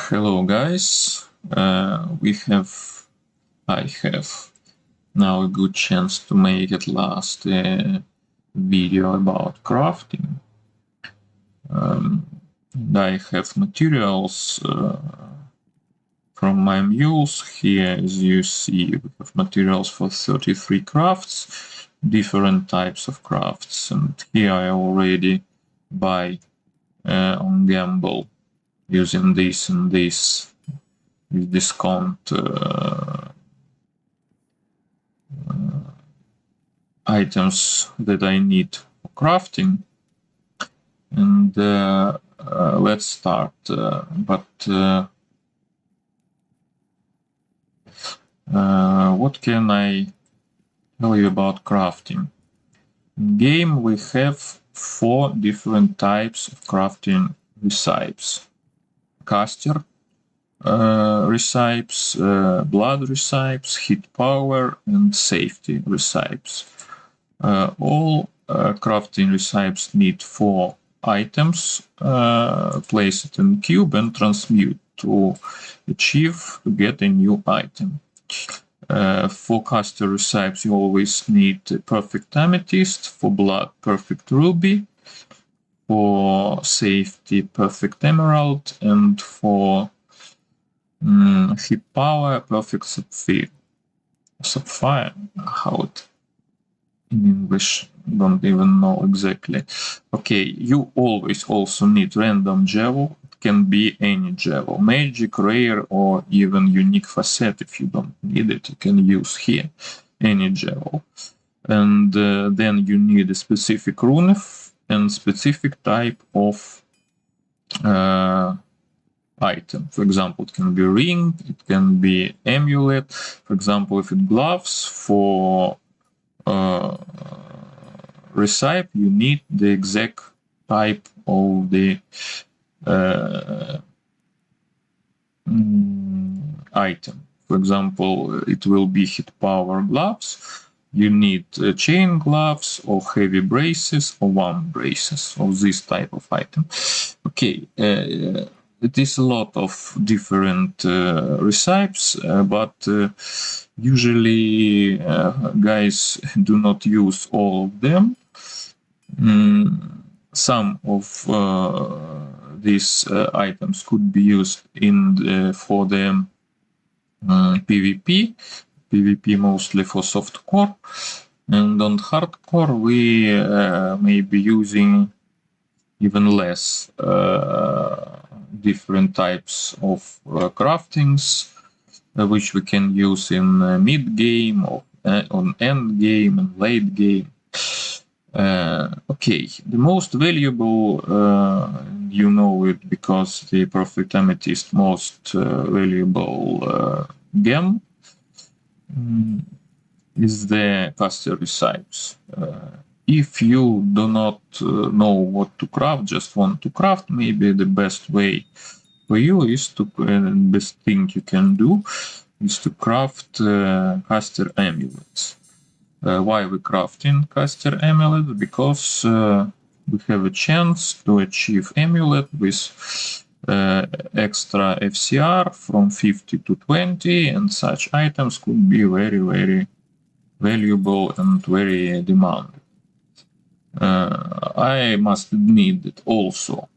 Hello guys, I have now a good chance to make at last a video about crafting. I have materials from my mules. Here, as you see, we have materials for 33 crafts, different types of crafts, and here I already buy on Gamble using this and this with discount items that I need for crafting. And let's start. What can I tell you about crafting? In game we have 4 different types of crafting recipes: caster recipes, blood recipes, hit power, and safety recipes. All crafting recipes need 4 items. Place it in cube and transmute to get a new item. For caster recipes you always need perfect amethyst, for blood perfect ruby, for safety perfect emerald, and for hit power perfect sapphire. Sapphire, how it in English, don't even know exactly. Okay, you always also need random jewel. It can be any jewel, magic, rare, or even unique facet. If you don't need it, you can use here any jewel. And then you need a specific rune and specific type of item. For example, it can be ring, it can be amulet. For example, if it gloves, for recipe you need the exact type of the item. For example, it will be hit power gloves. You need chain gloves or heavy braces or one braces of this type of item. Okay, it is a lot of different recipes, but usually guys do not use all of them. Some of these items could be used for the PvP mostly for softcore, and on hardcore we may be using even less different types of craftings, which we can use in mid game or on end game and late game. Okay, the most valuable, you know it because the perfect amethyst most valuable gem is the caster recipes. If you do not know what to craft, just want to craft, maybe the best way for you is to, best thing you can do is to craft caster amulets. Why we crafting caster amulet? Because we have a chance to achieve amulet with extra FCR from 50 to 20, and such items could be very, very valuable and very demanded. I must admit that also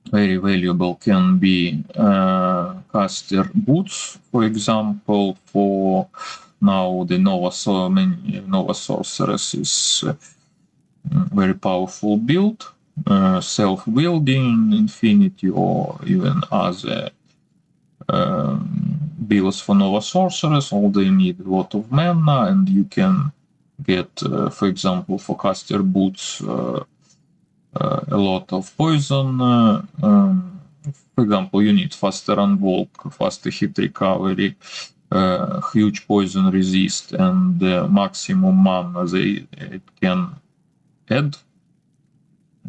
very valuable can be caster boots, for example. For now the Nova Sorceress is very powerful build, self-wielding infinity or even other builds for Nova Sorceress. All they need a lot of mana, and you can get, for example, for caster boots a lot of poison. For example, you need faster unwalk, faster hit recovery, huge poison resist, and maximum mana it can add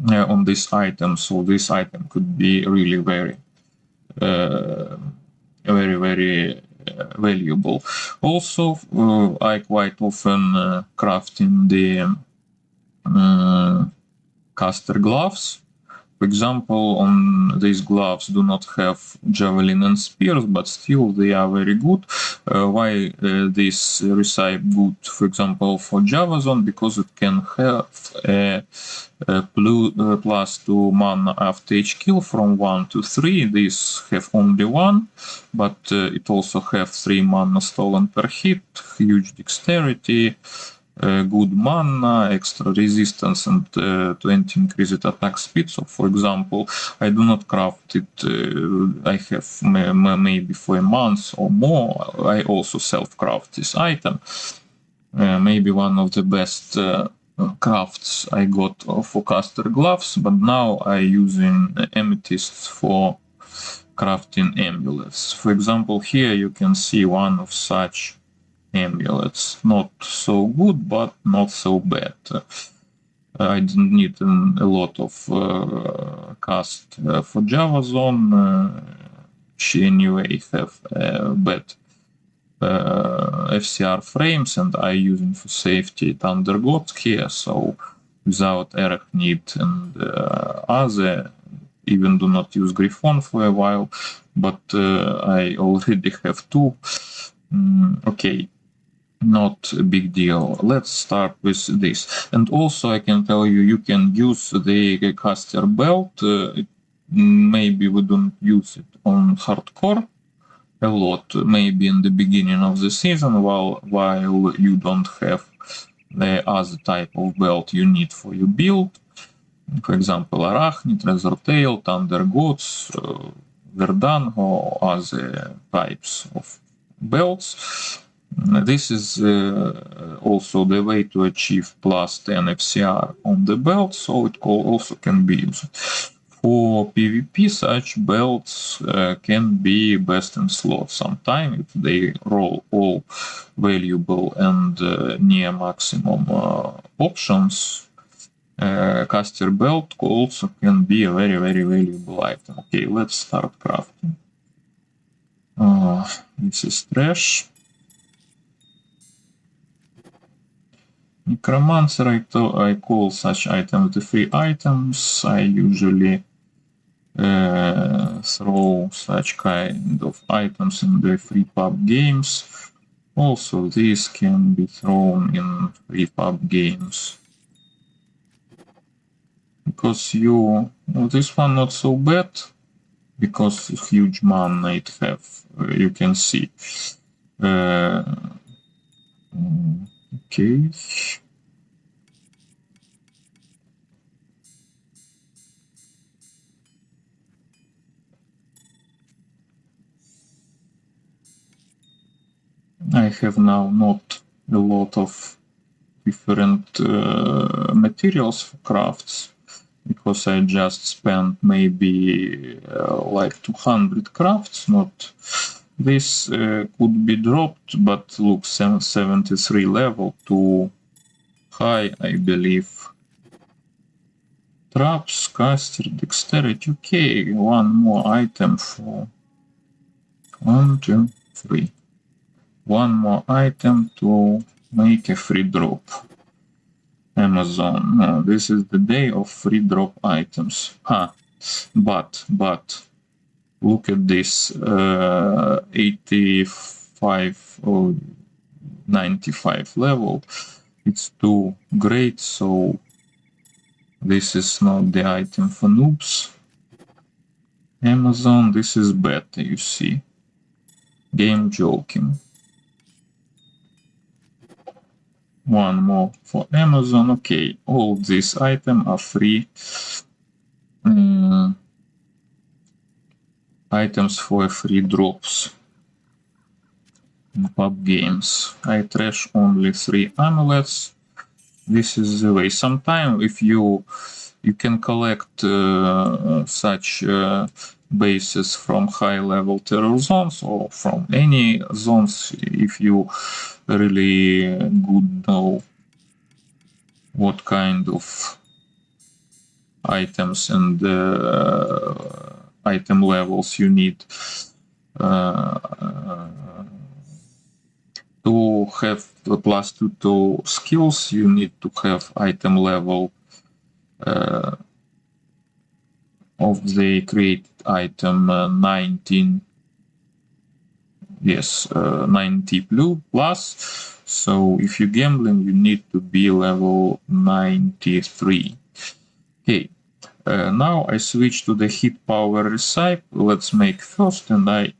on this item. So this item could be really very valuable. Also, I quite often craft in the caster gloves. For For example, on these gloves do not have javelin and spears, but still they are very good. Why this recipe good, for example, for Java Zone? Because it can have a +2 mana after each kill from 1 to 3. These have only 1, but it also have 3 mana stolen per hit, huge dexterity, good mana, extra resistance, and 20 increased attack speed. So, for example, I do not craft it. I have maybe for a month or more. I also self-craft this item. Maybe one of the best crafts I got for caster gloves, but now I using amethysts for crafting amulets. For example, here you can see one of such amulets. Not so good, but not so bad. I didn't need a lot of cast for Java Zone. She anyway have bad FCR frames, and I using for safety Thunder Gods here, so without Arachnid and other, even do not use Griffon for a while, but I already have 2. Okay, not a big deal. Let's start with this. And also I can tell you, you can use the caster belt. Maybe we don't use it on hardcore a lot, maybe in the beginning of the season, while you don't have the other type of belt you need for your build. For example, Arachnid, Razortail, Thunder Gods, Verdanho, or other types of belts. This is also the way to achieve +10 FCR on the belt, so it also can be used. For PvP, such belts can be best in slot sometime if they roll all valuable and near maximum options. Caster belt also can be a very, very valuable item. Okay, let's start crafting. This is trash. Necromancer, I call such items the free items. I usually throw such kind of items in the free pub games. Also, these can be thrown in free pub games. Because this one not so bad, because huge mana it have, you can see. Okay. I have now not a lot of different materials for crafts, because I just spent maybe like 200 crafts. Not this could be dropped, but look, 73 level, too high, I believe. Traps, caster, dexterity. Okay, one more item for 1, 2, 3. One more item to make a free drop. Amazon. No, this is the day of free drop items. But look at this. 85 or 95 level. It's too great, so this is not the item for noobs. Amazon, this is better, you see. Game joking. One more for Amazon. Okay, all these items are free. Items for free drops in pub games. I trash only 3 amulets. This is the way. Sometimes if you can collect such bases from high-level terror zones or from any zones if you really good know what kind of items and item levels you need to have the +2 to skills. You need to have item level of the created item 90 blue plus. So if you're gambling, you need to be level 93. Okay. Now I switch to the hit power recipe. Let's make first, and I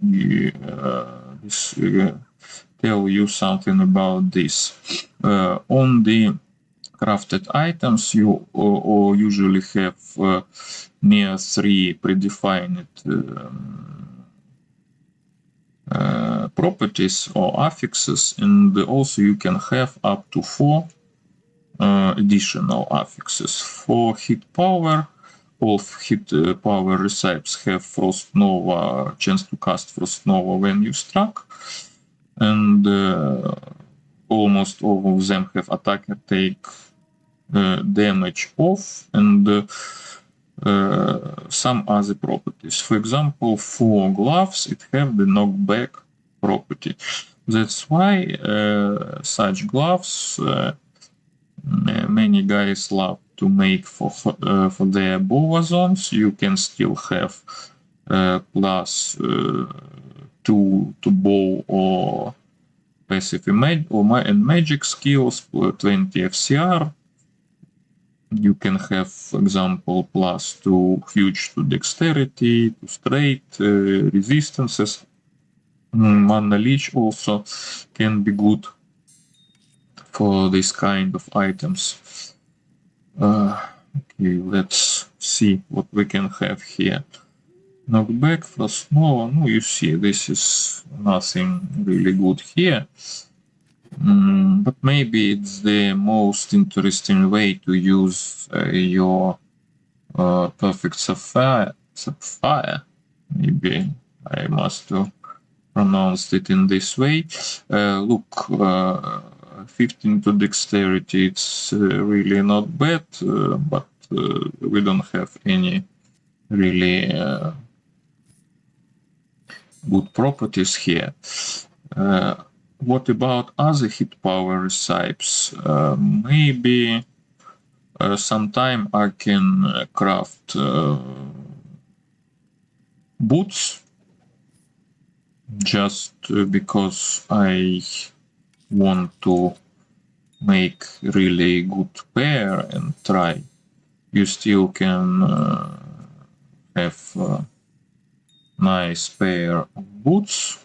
tell you something about this. On the crafted items, you usually have near 3 predefined properties or affixes, and also you can have up to 4 additional affixes. For hit power, all hit power recipes have Frost Nova, chance to cast Frost Nova when you struck, and almost all of them have attacker take damage off, and some other properties. For example, for gloves, it have the knockback property. That's why such gloves many guys love to make for their bow zones. You can still have plus 2 to bow or passive and magic skills, 20 FCR. You can have, for example, plus 2 huge to dexterity, to straight, resistances. Mana Leech also can be good for this kind of items. Okay, let's see what we can have here. Knockback, Frost Nova. No, you see, this is nothing really good here. But maybe it's the most interesting way to use your Perfect Sapphire. Maybe I must pronounce it in this way. Look, 15 to dexterity, it's really not bad, but we don't have any really good properties here. What about other hit power recipes? Maybe sometime I can craft boots, just because I want to make really good pair and try. You still can have nice pair of boots.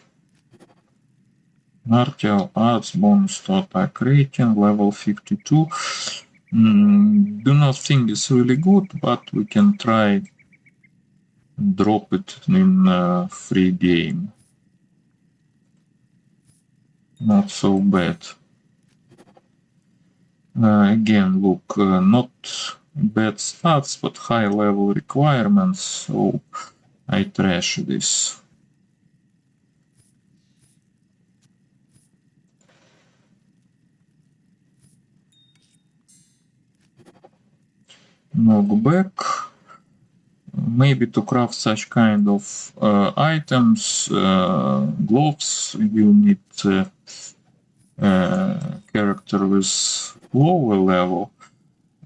Martial Arts, bonus to attack rating, level 52. Do not think it's really good, but we can try drop it in free game. Not so bad. Again, look, not bad stats, but high level requirements, so I trash this. Knockback. Maybe to craft such kind of items, gloves, you need character with lower level.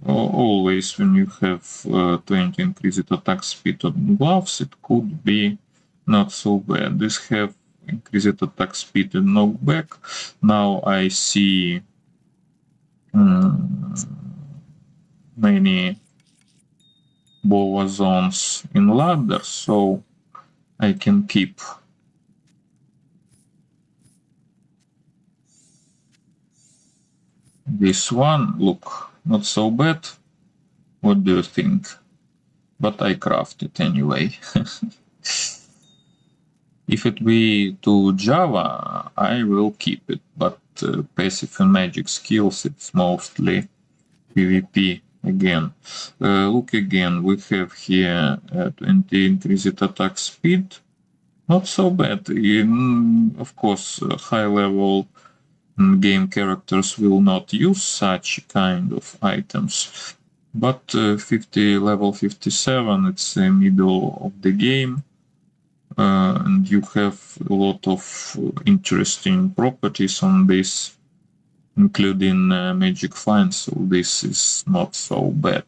Always when you have 20 increased attack speed on gloves, it could be not so bad. This have increased attack speed and knockback. Now I see many boa zones in ladder, so I can keep this one. Look, not so bad. What do you think? But I craft it anyway. If it be to Java, I will keep it, but passive and magic skills, it's mostly PvP again. Look again, we have here 20 increased attack speed. Not so bad. Of course, high level game characters will not use such kind of items, but level 57, it's the middle of the game, and you have a lot of interesting properties on this, including magic find, so this is not so bad.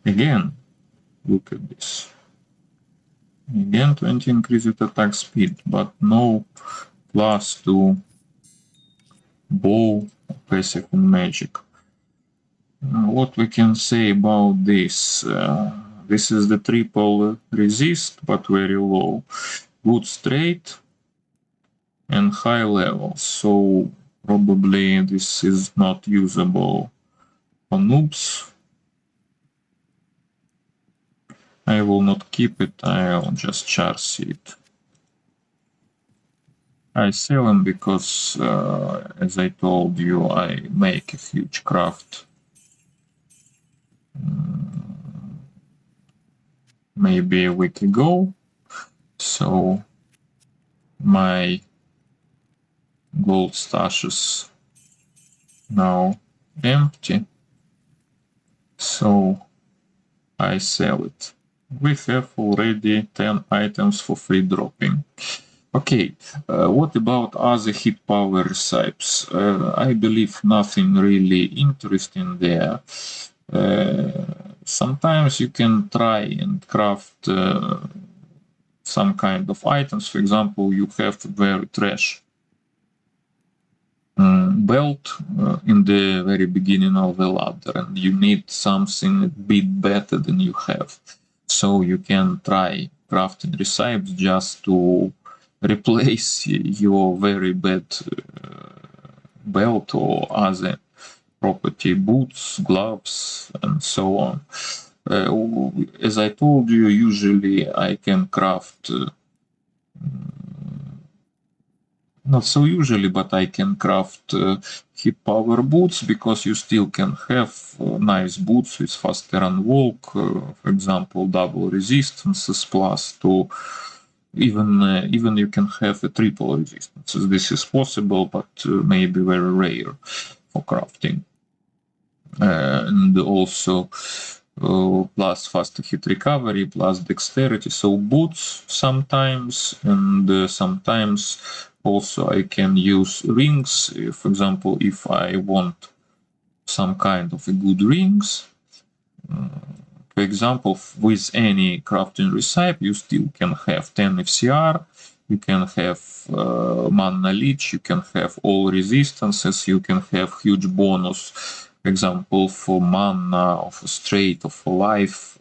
Again, look at this. Again, 20 increased attack speed, but no plus to bow, passive and magic. What we can say about this? This is the triple resist, but very low. Good straight and high level, so probably this is not usable for noobs. I will not keep it, I'll just charge it. I sell them because, as I told you, I make a huge craft. Maybe a week ago, so my gold stashes now empty, so I sell it. We have already 10 items for free dropping. Okay, what about other hit power recipes? I believe nothing really interesting there. Sometimes you can try and craft some kind of items. For example, you have very trash belt in the very beginning of the ladder, and you need something a bit better than you have. So you can try crafting recipes just to replace your very bad belt or other property, boots, gloves, and so on. As I told you, usually I can craft, not so usually, but I can craft hit power boots, because you still can have nice boots with faster run walk, for example, double resistances plus to even you can have a triple resistance. This is possible, but maybe very rare for crafting. And also plus faster hit recovery, plus dexterity. So boots sometimes, and sometimes also I can use rings. For example, if I want some kind of a good rings, for example, with any crafting recipe, you still can have 10 FCR, you can have mana leech, you can have all resistances, you can have huge bonus, for example, for mana, or for straight, or for life,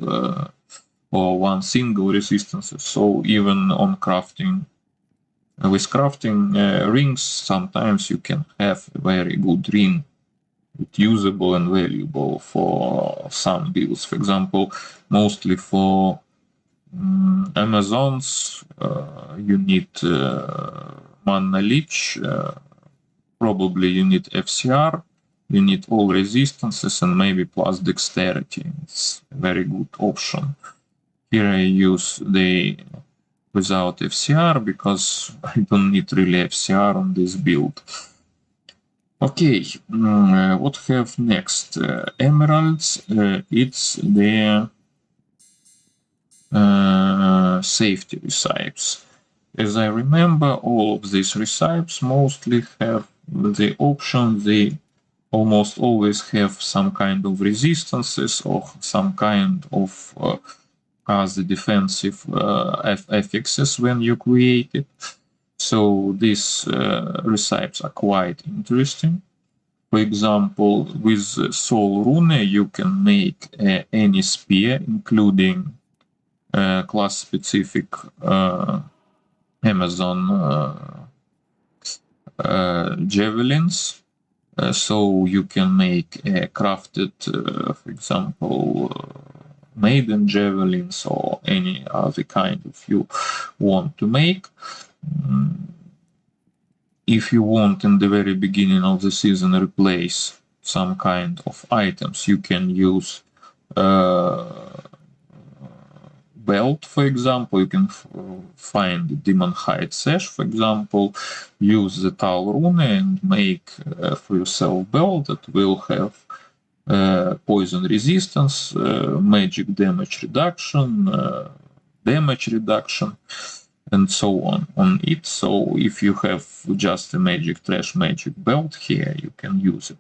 or one single resistance. So even on crafting, with crafting rings, sometimes you can have a very good ring, usable and valuable for some builds. For example, mostly for Amazons, you need mana leech, probably you need FCR, you need all resistances, and maybe plus dexterity. It's a very good option. Here I use the without FCR because I don't need really FCR on this build. Okay, what have next? Emeralds, it's the safety recipes. As I remember, all of these recipes mostly have the option, they almost always have some kind of resistances or some kind of other defensive affixes when you create it. So these recipes are quite interesting. For example, with Soul Rune, you can make any spear, including class-specific Amazon javelins. So you can make crafted, for example, maiden javelins or any other kind of you want to make. If you want in the very beginning of the season replace some kind of items, you can use belt, for example. You can find Demon Hide Sash, for example, use the Tal Rune and make for yourself belt that will have poison resistance, magic damage reduction, and so on it. So if you have just a magic trash magic belt here, you can use it.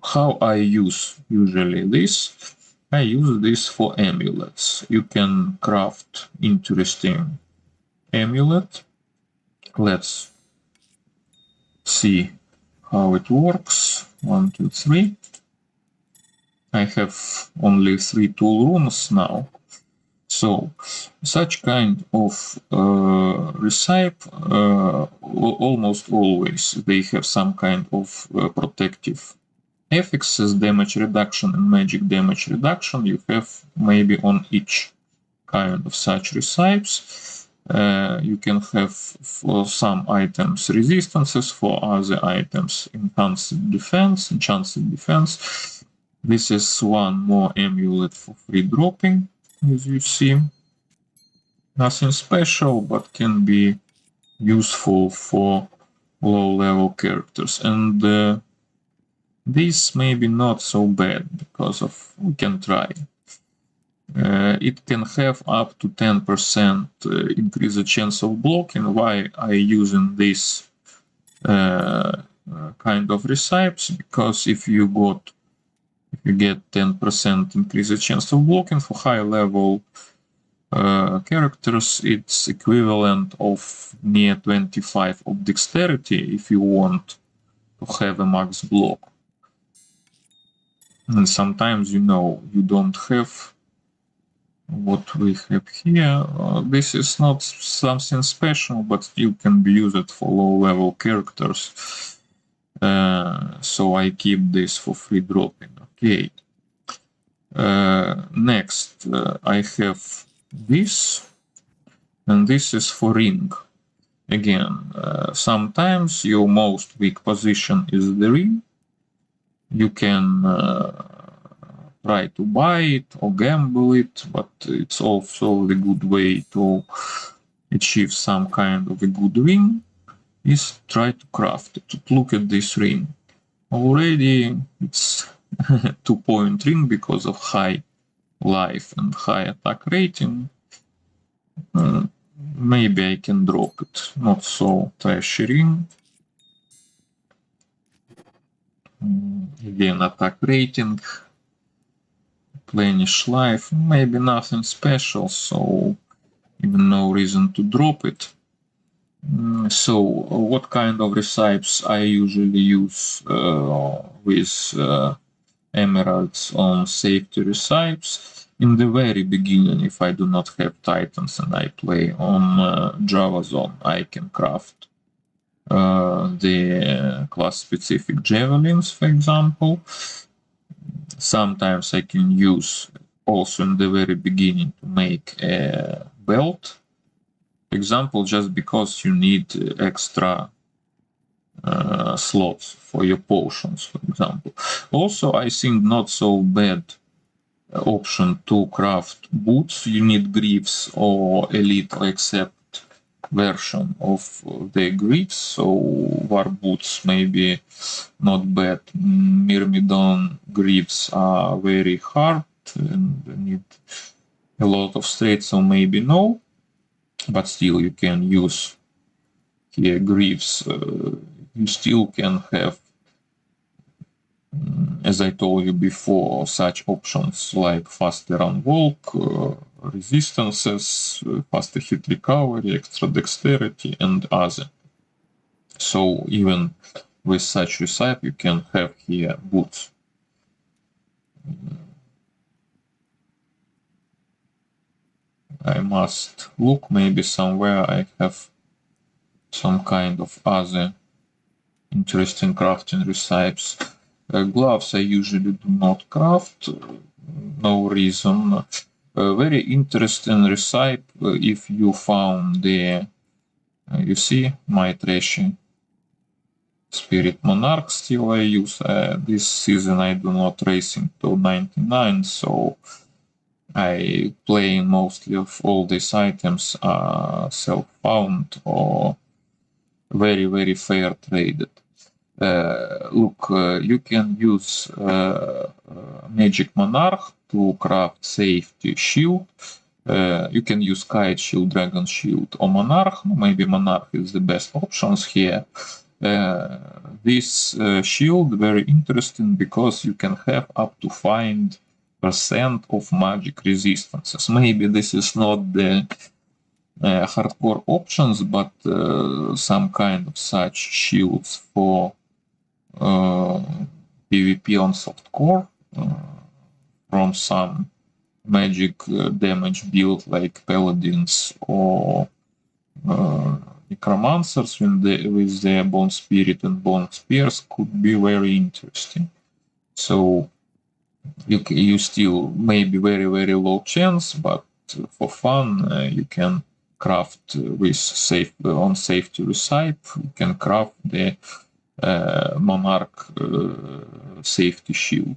how I use usually this? I use this for amulets. You can craft interesting amulet. Let's see how it works. 1, 2, 3. I have only 3 tool rooms now. So, such kind of recipe, almost always they have some kind of protective affixes, damage reduction and magic damage reduction. You have maybe on each kind of such recipes. You can have for some items resistances, for other items enhanced defense. This is one more amulet for free dropping, as you see. Nothing special, but can be useful for low-level characters. And this may be not so bad because of we can try. It can have up to 10% increase the chance of blocking. Why I using this kind of recipes? Because if you get 10% increase the chance of blocking for high level characters, it's equivalent of near 25 of dexterity if you want to have a max block. And sometimes you don't have what we have here. This is not something special, but still can be used for low level characters. So I keep this for free dropping. Okay. Next, I have this, and this is for ring. Again, sometimes your most weak position is the ring. You can try to buy it or gamble it, but it's also a good way to achieve some kind of a good ring is try to craft it. Look at this ring. Already it's 2-point ring because of high life and high attack rating. Maybe I can drop it. Not so trashy ring. Again, attack rating, replenish life, maybe nothing special, so even no reason to drop it. So what kind of recipes I usually use with emeralds on safety recipes? In the very beginning, if I do not have titans and I play on Java Zone, I can craft the class-specific javelins, for example. Sometimes I can use also in the very beginning to make a belt. For example, just because you need extra slots for your potions, for example. Also, I think not so bad option to craft boots. You need greaves or elite accept version of the greaves, so war boots may be not bad. Myrmidon greaves are very hard and need a lot of strength, so maybe no, but still you can use here greaves. You still can have, as I told you before, such options like faster unwalk, resistances, faster hit recovery, extra dexterity, and other. So even with such recipe, you can have here boots. I must look, maybe somewhere I have some kind of other interesting crafting recipes. Gloves I usually do not craft, no reason. Very interesting recipe if you found the, you see, my trashy Spirit Monarch still I use. This season I do not racing to 99, so I play mostly of all these items are self-found or very, very fair traded. Look, you can use Magic Monarch to craft safety shield. You can use Kite Shield, Dragon Shield, or Monarch. Maybe Monarch is the best options here. this shield very interesting because you can have up to 5% of magic resistances. Maybe this is not the hardcore options, but some kind of such shields for PvP on softcore from some magic damage build like paladins or necromancers with their bone spirit and bone spears could be very interesting. So you still maybe very low chance, but for fun you can craft with on safety recipe. You can craft the monarch safety shield.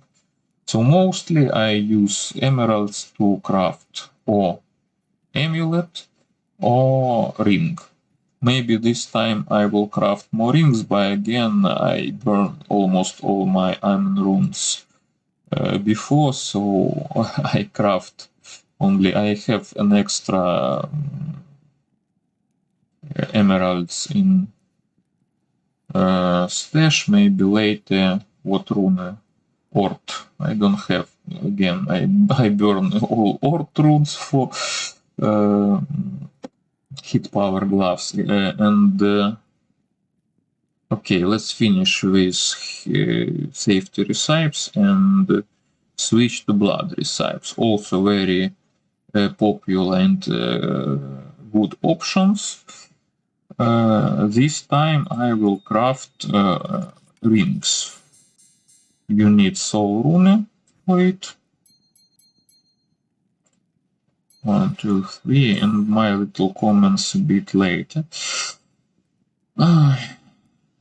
So mostly I use emeralds to craft or amulet or ring. Maybe this time I will craft more rings, but again I burn almost all my iron runes before, so I craft only. I have an extra emeralds in stash. Maybe later what rune? Ort. I don't have. Again, I burn all Ort runes for hit power gloves. Okay, let's finish with safety recipes and switch to blood recipes. Also very popular and good options. This time I will craft rings. You need soul rune for it. 1, 2, 3, and my little comments a bit later.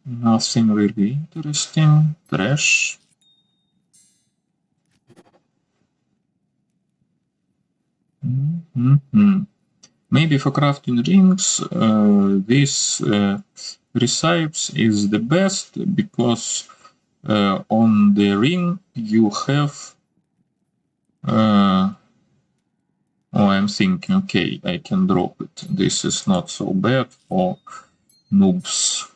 Nothing really interesting. Trash. Maybe for crafting rings, this recipes is the best because on the ring you have I'm thinking, okay, I can drop it. This is not so bad for noobs.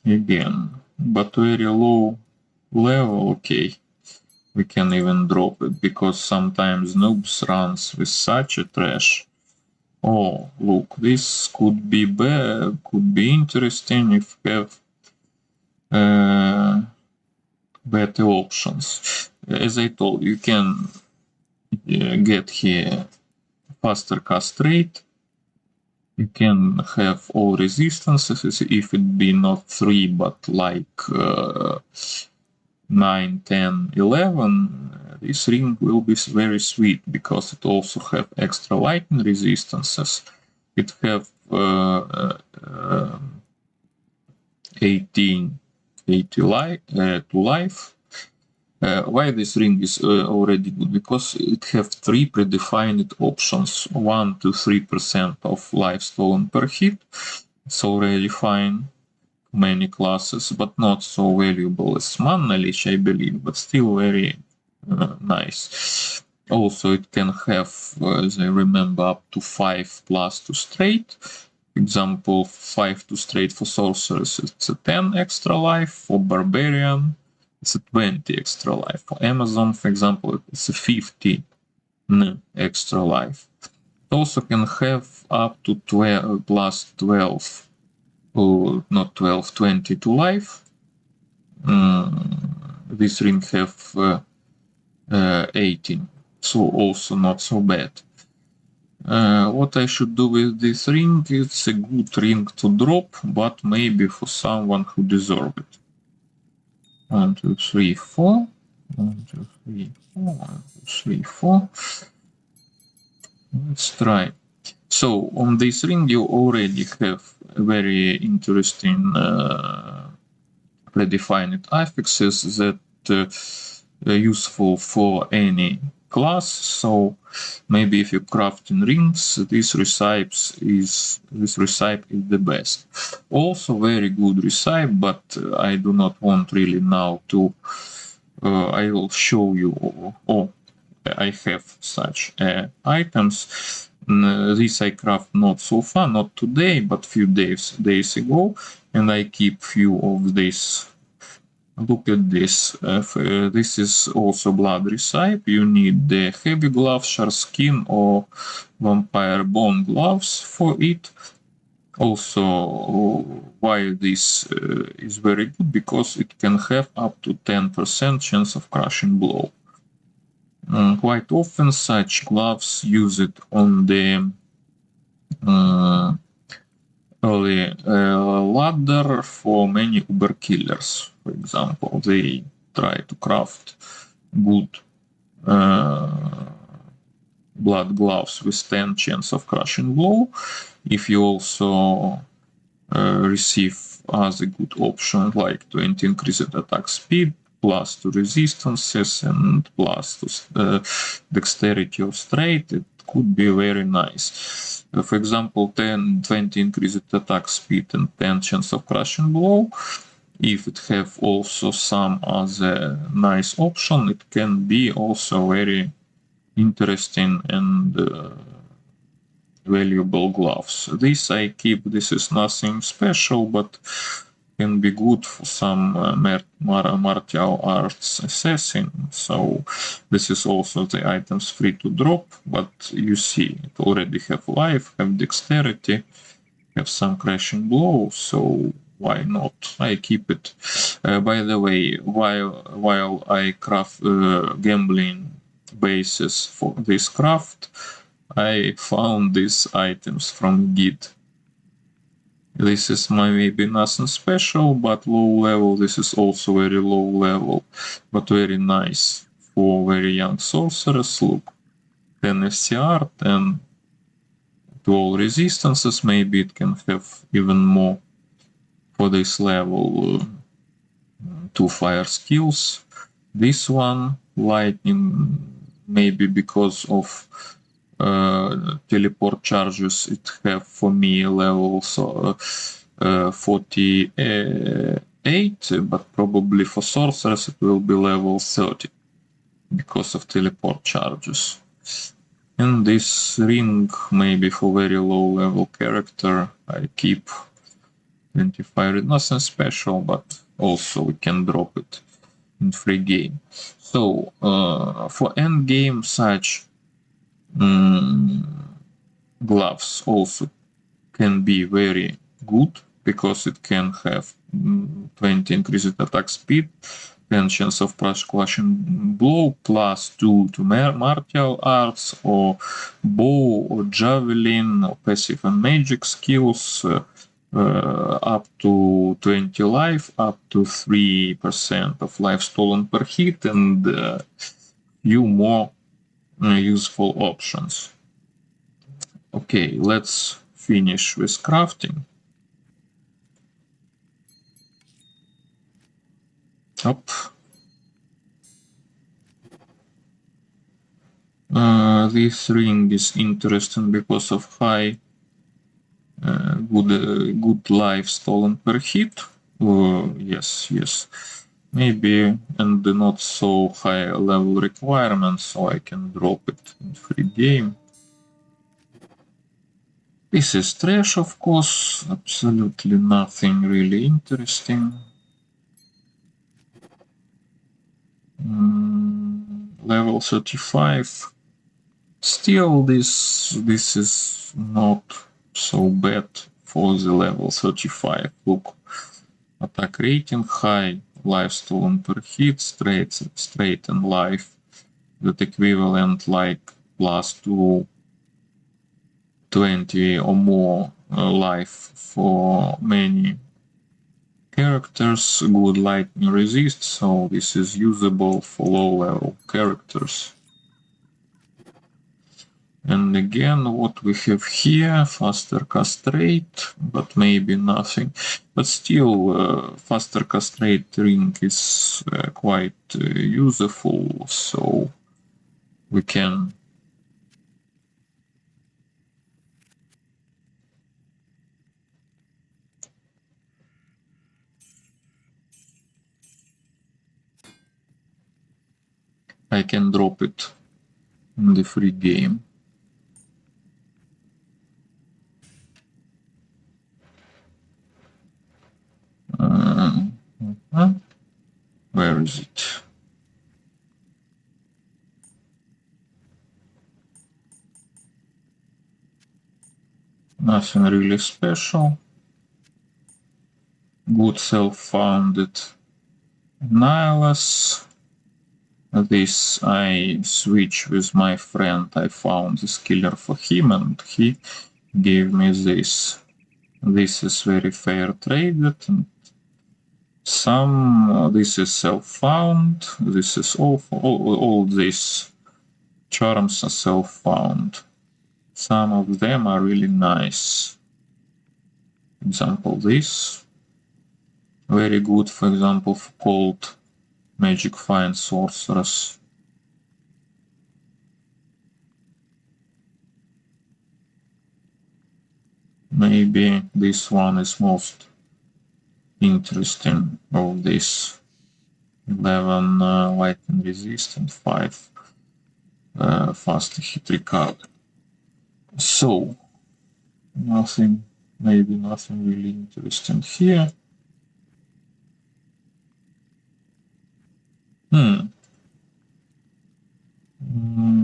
Again, but very low level, okay. We can even drop it because sometimes noobs runs with such a trash. Oh, look, this could be bad, could be interesting if we have better options. As I told you, can get here faster cast rate. You can have all resistances if it be not 3 but like 9, 10, 11. This ring will be very sweet because it also have extra lightning resistances. It have 18 to life. Why this ring is already good? Because it have 3 predefined options, 1 to 3% of life stolen per hit. It's already fine. Many classes, but not so valuable as Mana Lich, I believe, but still very nice. Also, it can have, as I remember, up to 5+ to straight. Example, 5 to straight for sorcerers, it's a 10 extra life. For barbarian, it's a 20 extra life. For Amazon, for example, it's a 50 extra life. It also can have up to 12 plus 12. Or not 12, 20 to life. This ring have 18, so also not so bad. What I should do with this ring? It's a good ring to drop, but maybe for someone who deserves it. 1, 2, 3, 4. 1, 2, 3, 4. 1, 2, 3, 4. Let's try. So on this ring you already have a very interesting predefined affixes that are useful for any class. So maybe if you're crafting rings, this recipe is the best. Also very good recipe, but I do not want really now to. I will show you. I have such items. this I craft not so far, not today, but few days ago, and I keep few of this. Look at this. This is also blood recipe. You need the heavy gloves, shark skin, or vampire bone gloves for it. Also, why this is very good, because it can have up to 10% chance of crushing blow. Quite often such gloves use it on the early ladder for many uber killers. For example, they try to craft good blood gloves with 10 chance of crushing blow. If you also receive as a good option like 20 increased attack speed, plus 2 resistances, and plus 2 dexterity of straight, it could be very nice. For example, 20 increased attack speed and 10 chance of crushing blow. If it have also some other nice option, it can be also very interesting and valuable gloves. This I keep. This is nothing special, but can be good for some martial arts assassin. So this is also the items free to drop, but you see it already have life, have dexterity, have some crashing blow, so why not? I keep it. By the way, while I craft gambling bases for this craft, I found these items from Git. This is maybe nothing special, but low level. This is also very low level, but very nice for very young sorcerers. Look, 10 FCR, 10 to all resistances. Maybe it can have even more for this level. 2 fire skills. This one, lightning, maybe because of teleport charges it have for me level 48, but probably for sorcerers it will be level 30 because of teleport charges. And this ring, maybe for very low level character, I keep 25. Nothing special, but also we can drop it in free game. So for end game, such gloves also can be very good, because it can have 20 increased attack speed, 10 chance of crushing blow, plus 2 to martial arts, or bow, or javelin, or passive and magic skills, up to 20 life, up to 3% of life stolen per hit, and few more useful options. Okay, let's finish with crafting. Up. This ring is interesting because of high good life stolen per hit. Yes. Maybe, and not so high level requirements, so I can drop it in free game. This is trash, of course, absolutely nothing really interesting. Level 35. Still, this is not so bad for the level 35. Look, attack rating high, life stolen per hit, straight and life, that equivalent like plus 220 or more life for many characters, good lightning resist, so this is usable for low level characters. And again, what we have here, faster cast rate, but maybe nothing. But still, faster cast rate ring is quite useful, so we can I can drop it in the free game. Nothing really special. Good self-founded Nihilus. This I switch with my friend. I found this killer for him and he gave me this. This is very fair traded. And this is self-found. This is all these charms are self-found. Some of them are really nice. Example, this. Very good, for example, for cold magic find sorcerers. Maybe this one is most interesting of this. 11 lightning resistant, 5 fast hit recovery. So, maybe nothing really interesting here.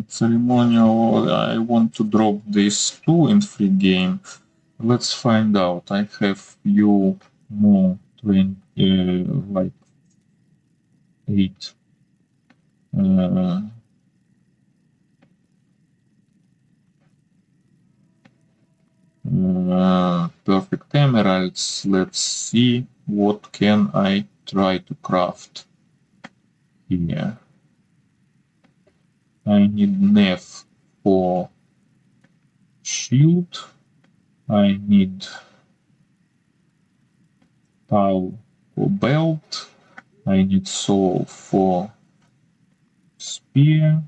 Ceremonial, I want to drop this too in free game. Let's find out. I have few more 20, like 8 perfect emeralds. Let's see what can I try to craft here. I need Nef for shield. I need Tau for belt. I need Soul for spear.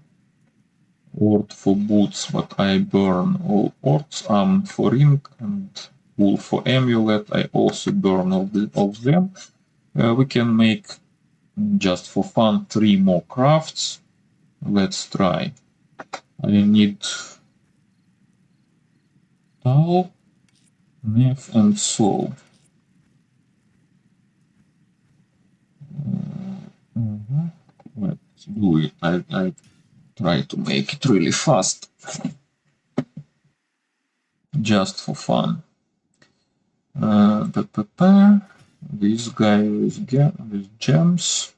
Ord for boots, but I burn all ords. For ring and wool for amulet. I also burn all of them. We can make, just for fun, 3 more crafts. Let's try. I need Tau, Nef, and Soul. Let's do it. I try to make it really fast. Just for fun. This guy with gems.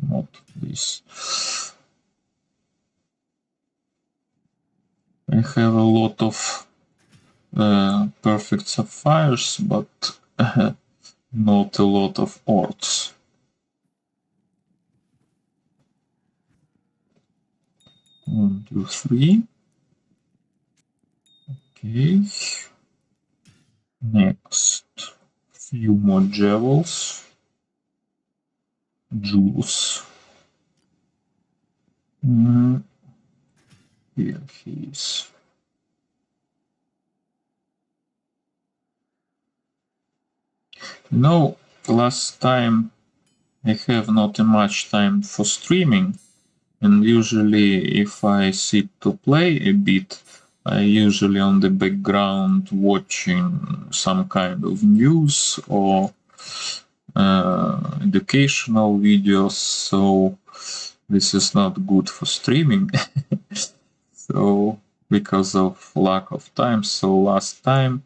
Not this. I have a lot of perfect sapphires, but not a lot of ords. One, two, three. Okay. Next, few more jewels. Jewels. Here he is. Last time I have not much time for streaming, and usually if I sit to play a bit, I usually on the background watching some kind of news or educational videos, so this is not good for streaming. So because of lack of time, so last time,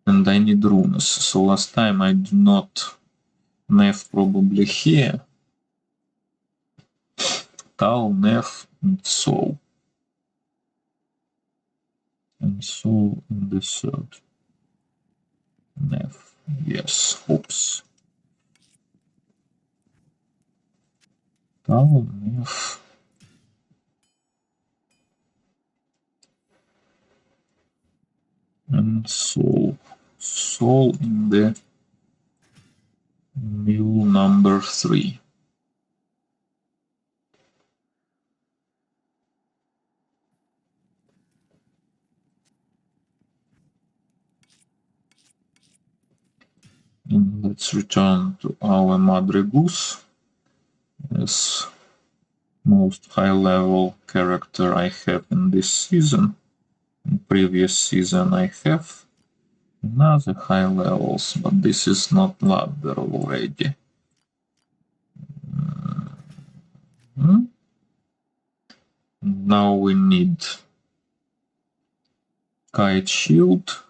and I need runes, so last time I do not Nef probably here. Tau, Nef, and Soul. And Soul in the third. Nef, yes, oops. Tau, Nef. And Soul. Soul in the mill number 3. And let's return to our Madre Goose as most high level character I have in this season. In previous season I have another high levels, but this is not ladder already. Now we need kite shield.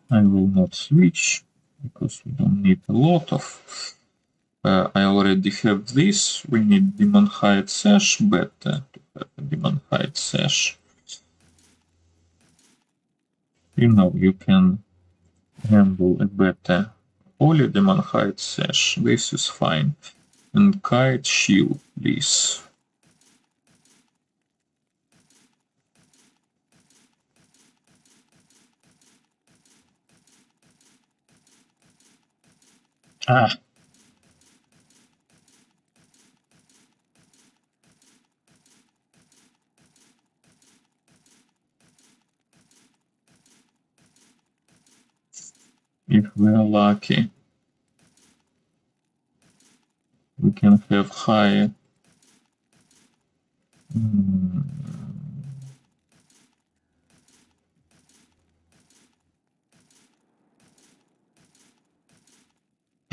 I will not switch because we don't need a lot of. I already have this. We need Demon Hide Sash, better to have a Demon Hide Sash. You know, you can handle a better Holy Demon Hide Sash. This is fine. And Kite Shield, please. Ah. If we're lucky, we can have higher.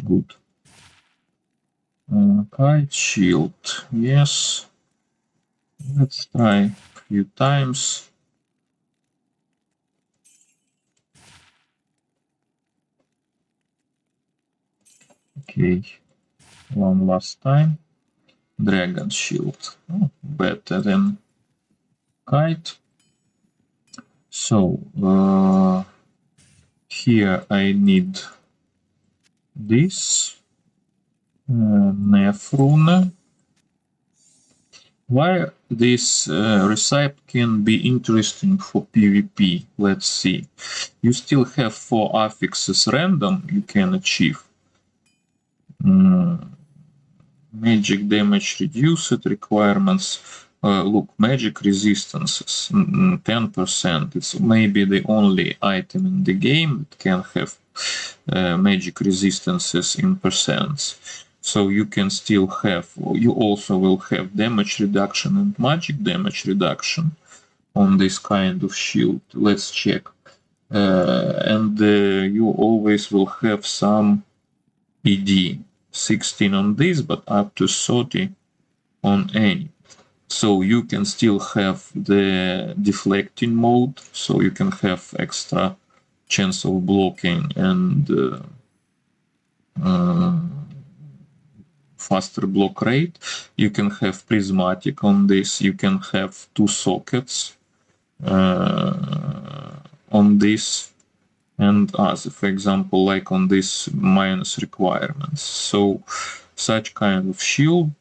Good. Kite shield, yes. Let's try a few times. Okay, one last time. Dragon shield, better than kite. So here I need this Nefrune. Why this recipe can be interesting for PvP? Let's see. You still have 4 affixes random you can achieve. Magic damage reduced requirements. Look, magic resistances 10%. It's maybe the only item in the game that can have magic resistances in percents. So you can still have, you also will have damage reduction and magic damage reduction on this kind of shield. Let's check. And you always will have some ED. 16 on this, but up to 30 on any. So you can still have the deflecting mode, so you can have extra chance of blocking and faster block rate. You can have prismatic on this. You can have 2 sockets on this, and as for example, like on this minus requirements. So such kind of shield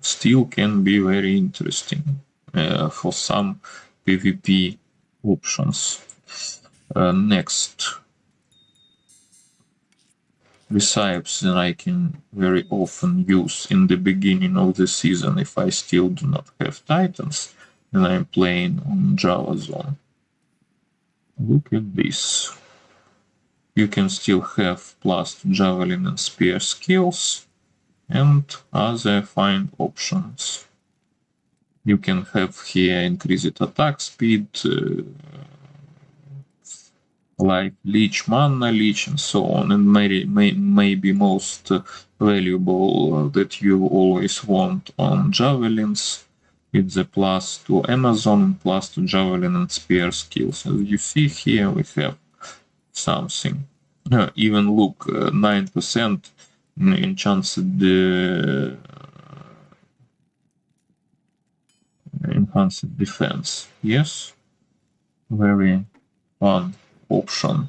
still can be very interesting for some PvP options. Next, recipes that I can very often use in the beginning of the season if I still do not have Titans and I'm playing on Java Zone. Look at this. You can still have plus javelin and spear skills and other fine options. You can have here increased attack speed, like leech, mana leech, and so on, and maybe most valuable that you always want on javelins. It's the plus to Amazon, plus to javelin and spear skills. As you see here, we have something. Even look, 9% enhanced defense. Yes, very fun option.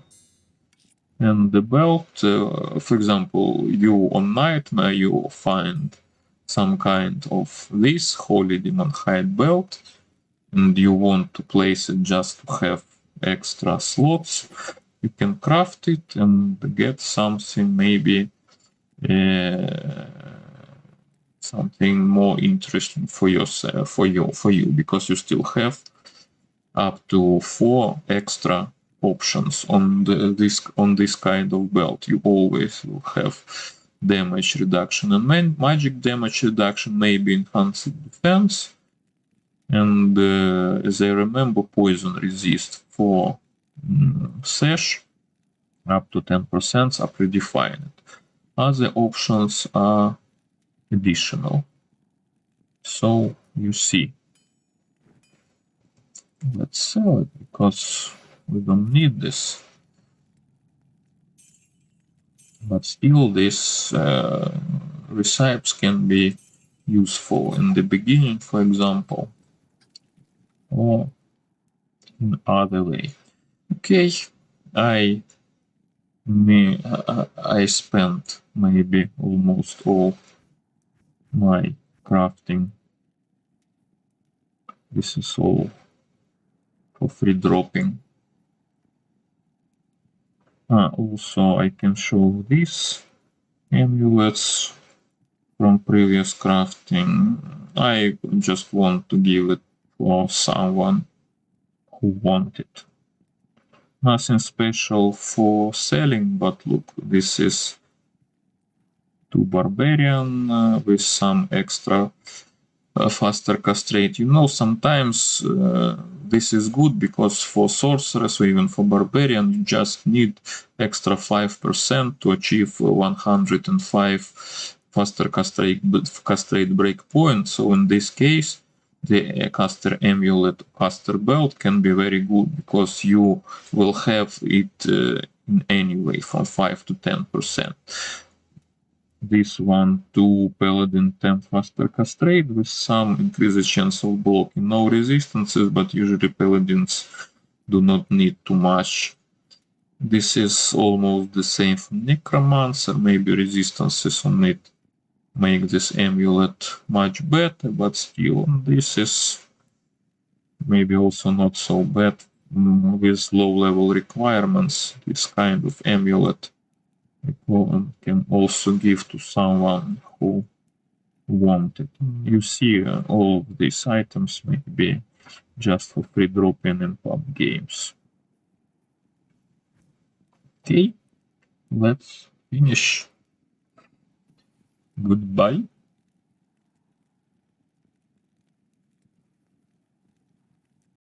And the belt, for example, you on Nightmare, you find some kind of this Holy Demon Hide belt, and you want to place it just to have extra slots. You can craft it and get something, maybe something more interesting for yourself, for you, because you still have up to 4 extra options on this kind of belt. You always will have damage reduction and magic damage reduction, maybe enhanced defense, and as I remember, poison resist for sash up to 10% are predefined. Other options are additional. So you see, let's sell it because we don't need this. But still, these recipes can be useful in the beginning, for example, or in other way. Okay, I spent maybe almost all my crafting. This is all for free dropping. Also, I can show these amulets from previous crafting. I just want to give it for someone who want it. Nothing special for selling, but look, this is to barbarian with some extra faster castrate. You know, sometimes this is good because for sorcerers or even for barbarian, you just need extra 5% to achieve 105 faster castrate breakpoint. So in this case, the caster amulet, caster belt can be very good because you will have it in any way from 5 to 10%. This one to Paladin 10 faster castrate with some increased chance of blocking. No resistances, but usually Paladins do not need too much. This is almost the same for Necromancer, maybe resistances on it make this amulet much better, but still this is maybe also not so bad with low level requirements. This kind of amulet can also give to someone who want it. You see all of these items may be just for free drop-in in pub games. Okay, let's finish. Goodbye.